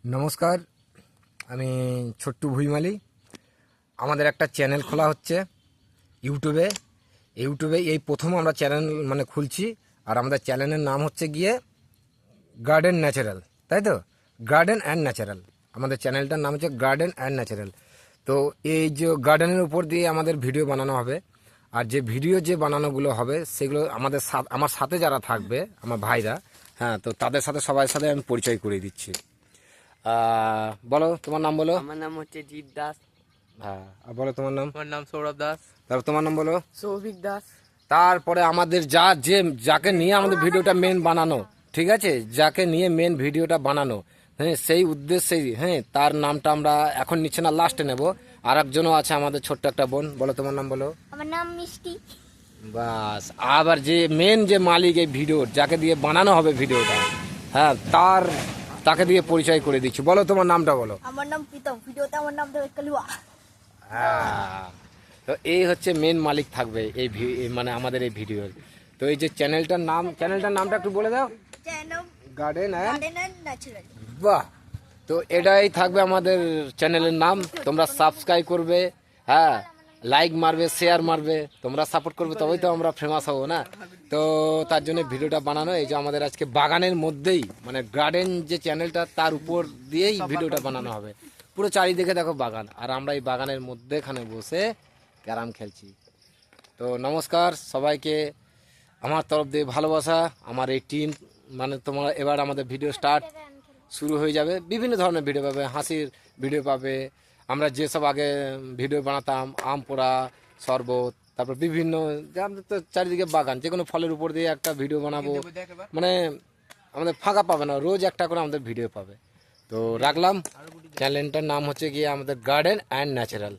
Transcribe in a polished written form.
নমস্কার, আমি ছোট্টু ভুইমালি। আমাদের একটা চ্যানেল খোলা হচ্ছে ইউটিউবে এই প্রথম আমরা চ্যানেল খুলছি। আর আমাদের চ্যানেলের নাম হচ্ছে গিয়ে গার্ডেন ন্যাচারাল, তাই তো? গার্ডেন অ্যান্ড ন্যাচারাল, আমাদের চ্যানেলটার নাম হচ্ছে গার্ডেন অ্যান্ড ন্যাচারাল। তো এই যে গার্ডেনের উপর দিয়ে আমাদের ভিডিও বানানো হবে, আর যে ভিডিও যে বানানোগুলো হবে সেগুলো আমার সাথে যারা থাকবে, আমার ভাইরা, হ্যাঁ, তো তাদের সাথে সবার সাথে আমি পরিচয় করিয়ে দিচ্ছি। বলো তোমার নাম বলো। আমার নাম হচ্ছে জিৎ দাস। হ্যাঁ, আর বলো তোমার নাম। আমার নাম সৌরভ দাস। তারপর তোমার নাম বলো। সৌভিক দাস। তারপরে আমাদের যাকে নিয়ে আমাদের ভিডিওটা মেন বানানো, ঠিক আছে, যাকে নিয়ে মেন ভিডিওটা বানানো, হ্যাঁ, সেই উদ্দেশ্যেই, হ্যাঁ, তার নামটা আমরা এখন নিচ্ছে না, লাস্টে নেব। আর একজনও আছে আমাদের ছোট্ট একটা বোন। বলো তোমার নাম বলো। আমার নাম মিষ্টি। বাস, আবার যে মেন যে মালিক এই ভিডিওর, যাকে দিয়ে বানানো হবে ভিডিওটা, হ্যাঁ, তাকে দিয়ে পরিচয় করে দিচ্ছি। বলো তোমার নামটা বলো। আমার নাম প্রীতম। ভিডিওতে আমার নাম দেবে কালুয়া। হ্যাঁ, তো এই হচ্ছে মেন মালিক থাকবে আমাদের এই ভিডিওর। তো এই যে চ্যানেলটার নামটা একটু বলে দাও। Garden garden natural. বাহ, তো এটাই থাকবে আমাদের চ্যানেলের নাম। তোমরা সাবস্ক্রাইব করবে, হ্যাঁ, লাইক মারবে, শেয়ার মারবে, তোমরা সাপোর্ট করবে, তবেই তো আমরা ফেমাস হবো না। তো তার জন্য ভিডিওটা বানানো। এই যে আমাদের আজকে বাগানের মধ্যেই, গার্ডেন যে চ্যানেলটা, তার উপর দিয়েই ভিডিওটা বানানো হবে। পুরো চারিদিকে দেখো বাগান, আর আমরা এই বাগানের মধ্যেখানে বসে ক্যারাম খেলছি। তো নমস্কার সবাইকে, আমার তরফ দিয়ে ভালোবাসা। আমার এই টিম, তোমরা এবার আমাদের ভিডিও স্টার্ট শুরু হয়ে যাবে। বিভিন্ন ধরনের ভিডিও পাবে, হাসির ভিডিও পাবে। আমরা যেসব আগে ভিডিও বানাতাম, আম পোড়া, শরবত, তারপর বিভিন্ন, আমাদের তো চারিদিকে বাগান, যে কোনো ফলের উপর দিয়ে একটা ভিডিও বানাবো। আমাদের ফাঁকা পাবে না, রোজ একটা করে আমাদের ভিডিও পাবে। তো রাখলাম, চ্যানেলটার নাম হচ্ছে গিয়ে আমাদের গার্ডেন অ্যান্ড ন্যাচারাল।